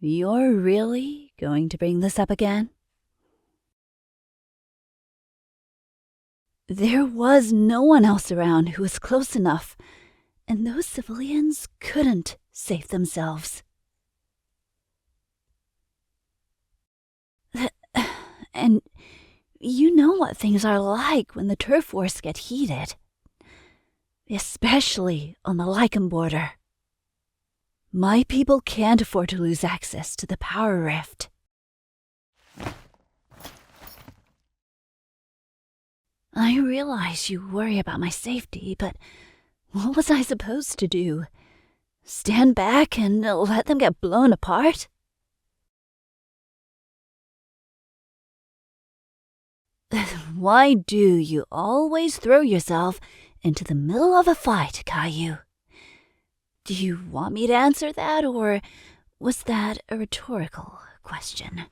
You're really going to bring this up again? There was no one else around who was close enough, and those civilians couldn't save themselves. And you know what things are like when the turf wars get heated. Especially on the Lycan border. My people can't afford to lose access to the power rift. I realize you worry about my safety, but what was I supposed to do? Stand back and let them get blown apart? Why do you always throw yourself into the middle of a fight, Kayu? Do you want me to answer that, or was that a rhetorical question?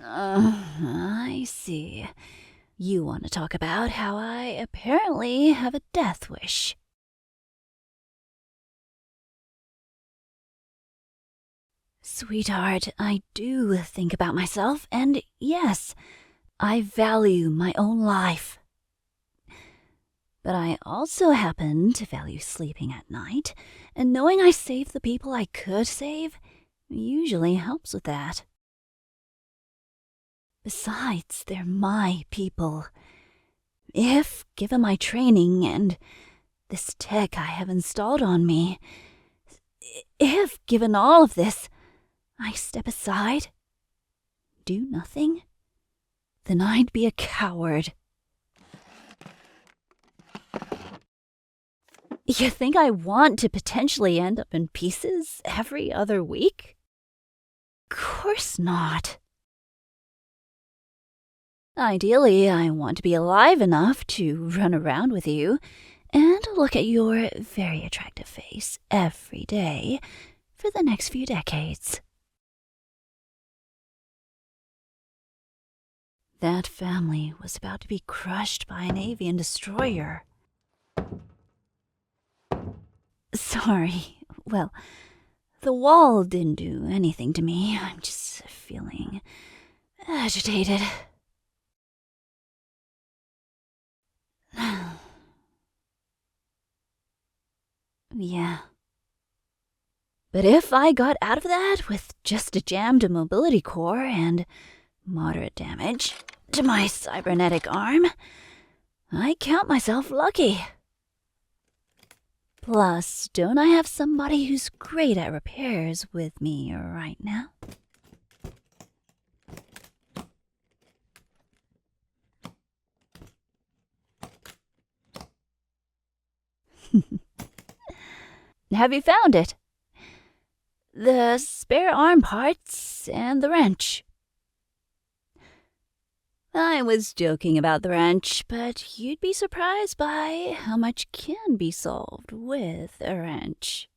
I see. You want to talk about how I apparently have a death wish. Sweetheart, I do think about myself, and yes, I value my own life. But I also happen to value sleeping at night, and knowing I saved the people I could save usually helps with that. Besides, they're my people. If, given my training and this tech I have installed on me, if, given all of this, I step aside, do nothing, then I'd be a coward. You think I want to potentially end up in pieces every other week? Of course not. Ideally, I want to be alive enough to run around with you and look at your very attractive face every day for the next few decades. That family was about to be crushed by an avian destroyer. Sorry. Well, the wall didn't do anything to me. I'm just feeling agitated. Yeah. But if I got out of that with just a jammed mobility core and moderate damage to my cybernetic arm, I count myself lucky. Plus, don't I have somebody who's great at repairs with me right now? Have you found it? The spare arm parts and the wrench. I was joking about the wrench, but you'd be surprised by how much can be solved with a wrench.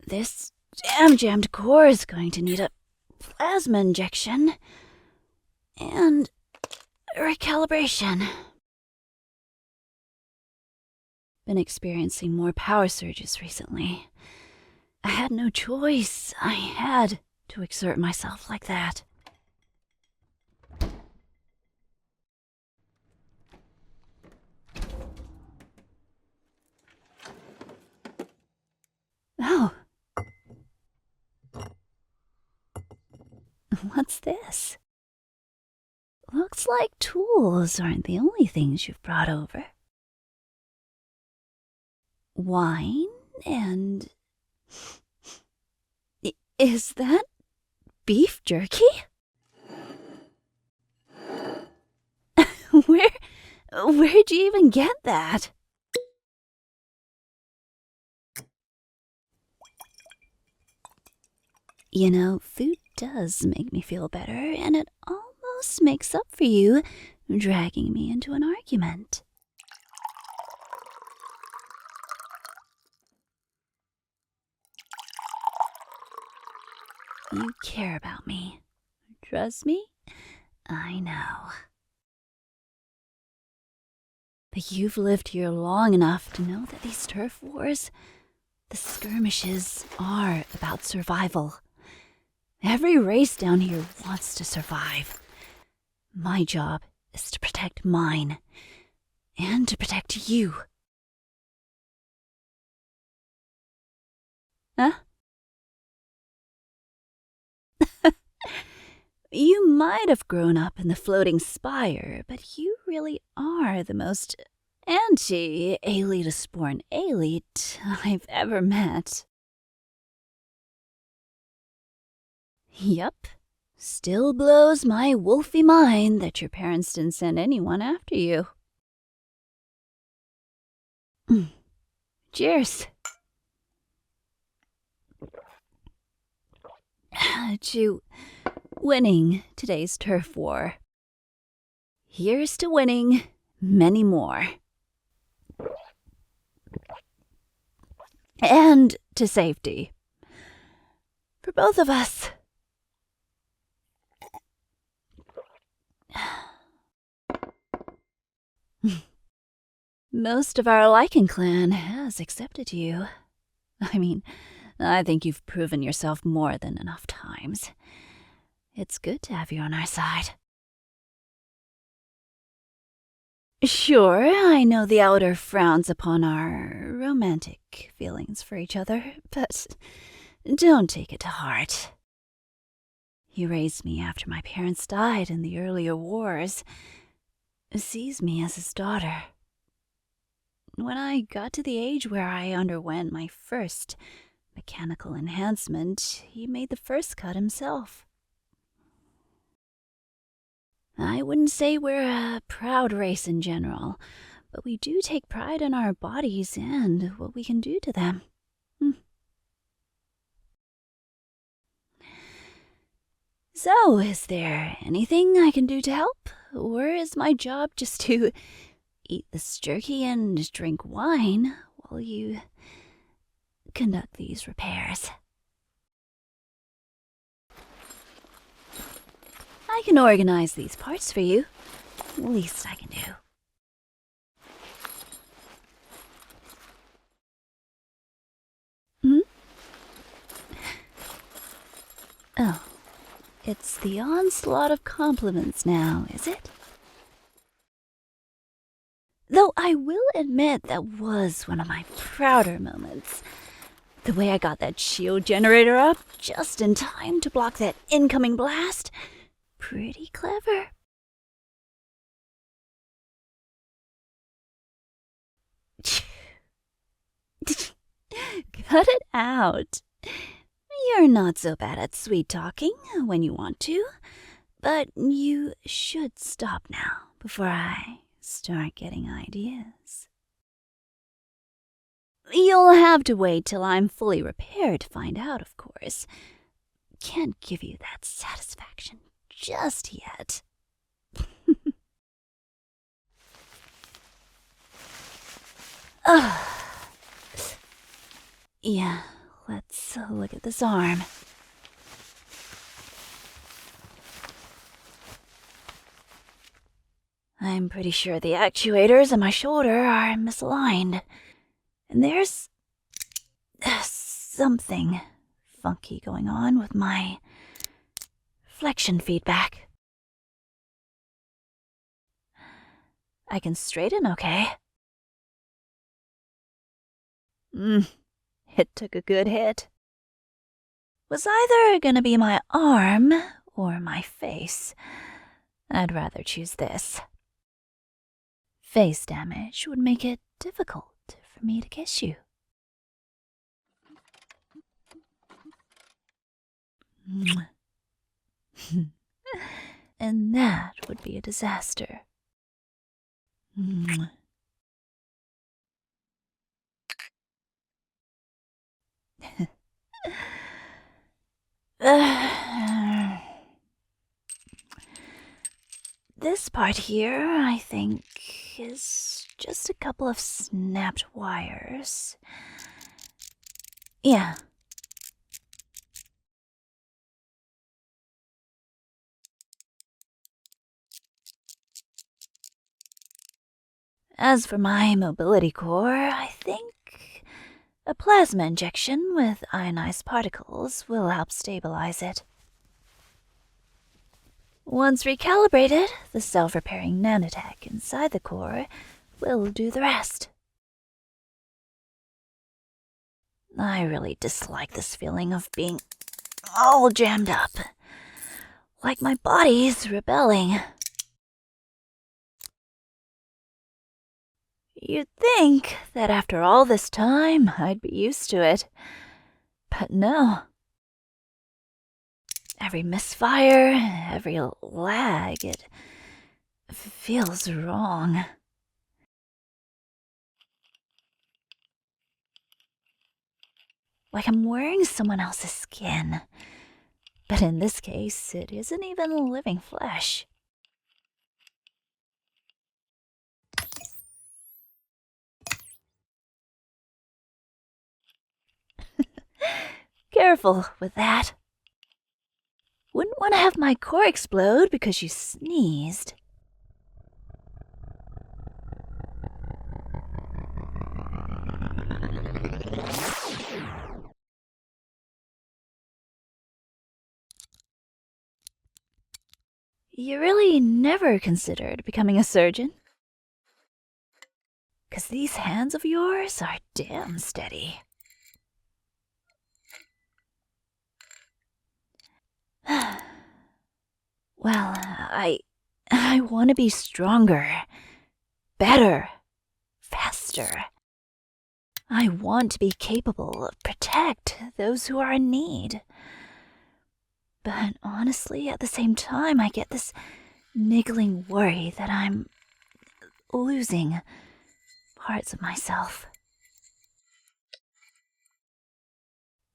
This jammed core is going to need a plasma injection and recalibration. Been experiencing more power surges recently. I had no choice. I had to exert myself like that. Oh. What's this? Looks like tools aren't the only things you've brought over. Wine and... Is that beef jerky? Where'd you even get that? You know, food does make me feel better, and it almost makes up for you dragging me into an argument. You care about me. Trust me? I know. But you've lived here long enough to know that these turf wars, the skirmishes, are about survival. Every race down here wants to survive. My job is to protect mine, and to protect you. Huh? You might have grown up in the floating Spire, but you really are the most anti-elitist-born elite I've ever met. Yup. Still blows my wolfy mind that your parents didn't send anyone after you. Cheers. To winning today's turf war. Here's to winning many more. And to safety. For both of us. Most of our Lycan clan has accepted you. I mean, I think you've proven yourself more than enough times. It's good to have you on our side. Sure, I know the Outer frowns upon our romantic feelings for each other, but don't take it to heart. You raised me after my parents died in the earlier wars. Sees me as his daughter. When I got to the age where I underwent my first mechanical enhancement, he made the first cut himself. I wouldn't say we're a proud race in general, but we do take pride in our bodies and what we can do to them. So, is there anything I can do to help? Or is my job just to eat this jerky and drink wine while you conduct these repairs? I can organize these parts for you. Least I can do. Oh, it's the onslaught of compliments now, is it? Though I will admit that was one of my prouder moments. The way I got that shield generator up just in time to block that incoming blast. Pretty clever. Cut it out. You're not so bad at sweet talking when you want to, but you should stop now before I start getting ideas. You'll have to wait till I'm fully repaired to find out, of course. Can't give you that satisfaction just yet. Yeah, let's look at this arm. I'm pretty sure the actuators on my shoulder are misaligned. And there's something funky going on with my flexion feedback. I can straighten okay. It took a good hit. Was either gonna be my arm or my face. I'd rather choose this. Face damage would make it difficult for me to kiss you. And that would be a disaster. This part here, I think, is just a couple of snapped wires. Yeah. As for my mobility core, I think a plasma injection with ionized particles will help stabilize it. Once recalibrated, the self-repairing nanotech inside the core will do the rest. I really dislike this feeling of being all jammed up, like my body's rebelling. You'd think that after all this time, I'd be used to it. But no. Every misfire, every lag, it feels wrong. Like I'm wearing someone else's skin. But in this case, it isn't even living flesh. Careful with that. Wouldn't want to have my core explode because you sneezed. You really never considered becoming a surgeon? 'Cause these hands of yours are damn steady. Well, I want to be stronger, better, faster. I want to be capable of protect those who are in need. But honestly, at the same time, I get this niggling worry that I'm losing parts of myself.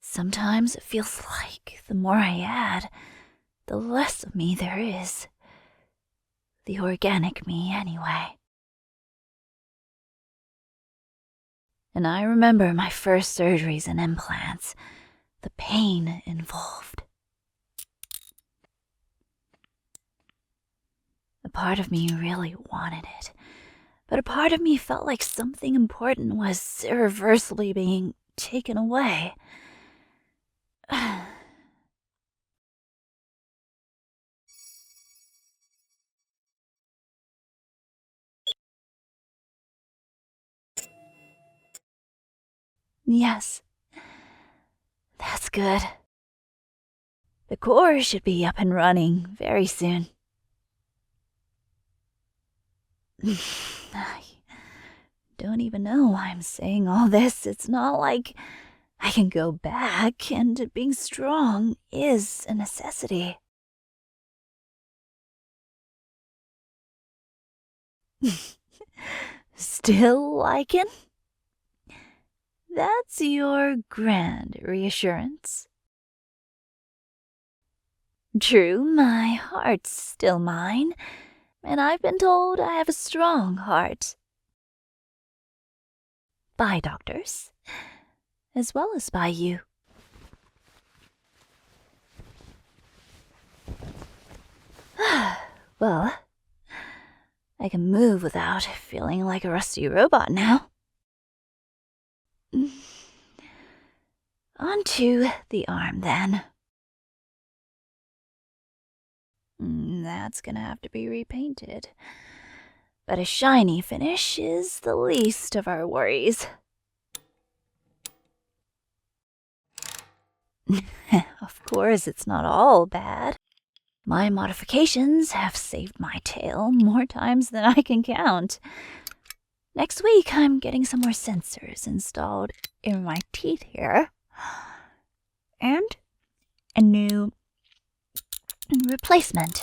Sometimes it feels like the more I add, the less of me there is. The organic me, anyway. And I remember my first surgeries and implants, the pain involved. A part of me really wanted it, but a part of me felt like something important was irreversibly being taken away. Yes, that's good. The core should be up and running very soon. I don't even know why I'm saying all this. It's not like I can go back, and being strong is a necessity. Still Lycan? That's your grand reassurance. True, my heart's still mine, and I've been told I have a strong heart. By doctors, as well as by you. Well, I can move without feeling like a rusty robot now. Onto the arm, then. That's gonna have to be repainted. But a shiny finish is the least of our worries. Of course, it's not all bad. My modifications have saved my tail more times than I can count. Next week, I'm getting some more sensors installed in my teeth here. And a new replacement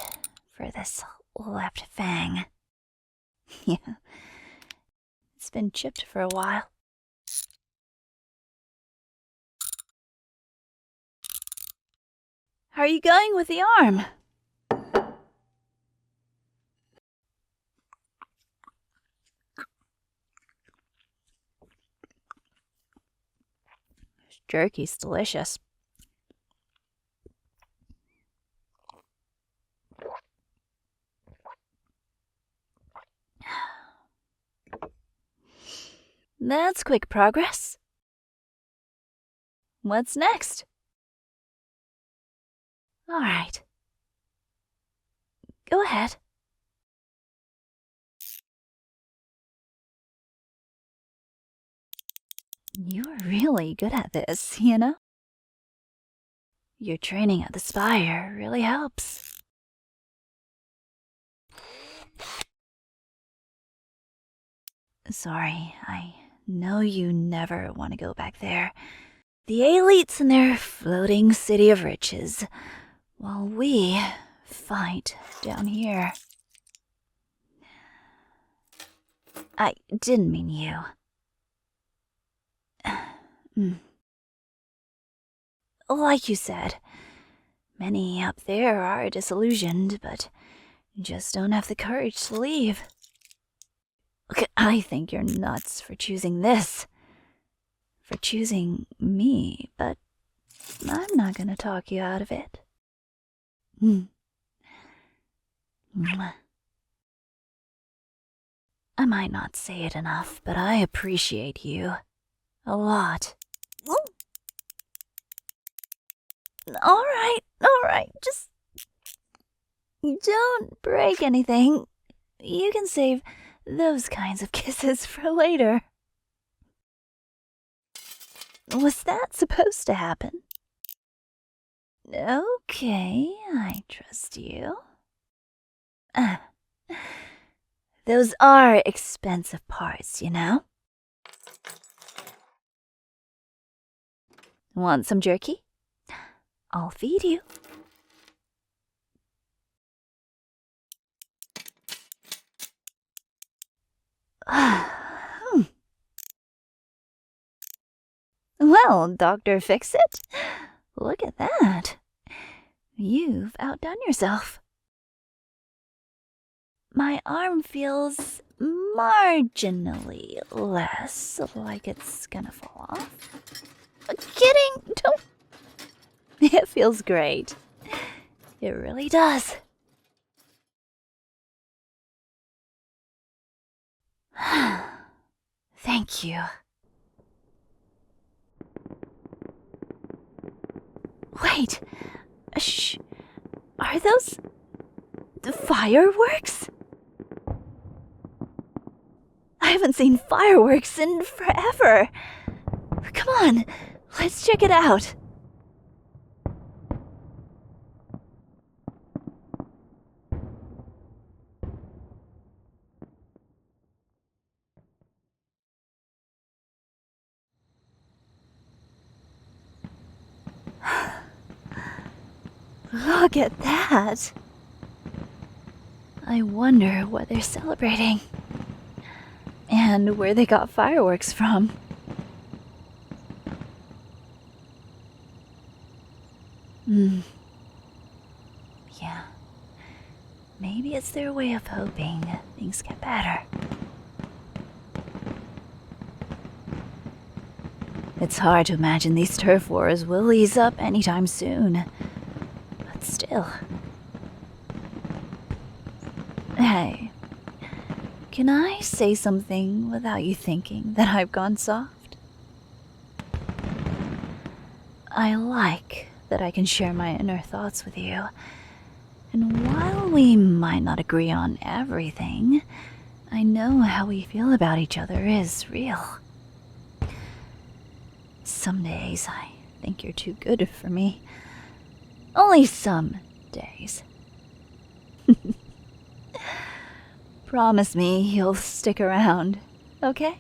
for this left fang. Yeah, it's been chipped for a while. How are you going with the arm? This jerky's delicious. That's quick progress. What's next? All right. Go ahead. You're really good at this, you know? Your training at the Spire really helps. Sorry, I know you never want to go back there. The elites in their floating city of riches, while we fight down here. I didn't mean you. Like you said, many up there are disillusioned, but just don't have the courage to leave. Look, I think you're nuts for choosing this. For choosing me, but I'm not gonna talk you out of it. I might not say it enough, but I appreciate you. A lot. Alright, just don't break anything. You can save those kinds of kisses for later. Was that supposed to happen? Okay, I trust you. Those are expensive parts, you know? Want some jerky? I'll feed you. Well, Dr. Fix-It, look at that. You've outdone yourself. My arm feels marginally less like it's gonna fall off. Kidding, don't. It feels great. It really does. Thank you. Wait, shh. Are those fireworks? I haven't seen fireworks in forever. Come on, let's check it out. Look at that. I wonder what they're celebrating. And where they got fireworks from. Yeah. Maybe it's their way of hoping that things get better. It's hard to imagine these turf wars will ease up anytime soon. But still. Hey. Can I say something without you thinking that I've gone soft? I like that I can share my inner thoughts with you. And while we might not agree on everything, I know how we feel about each other is real. Some days I think you're too good for me. Only some days. Promise me you'll stick around, okay?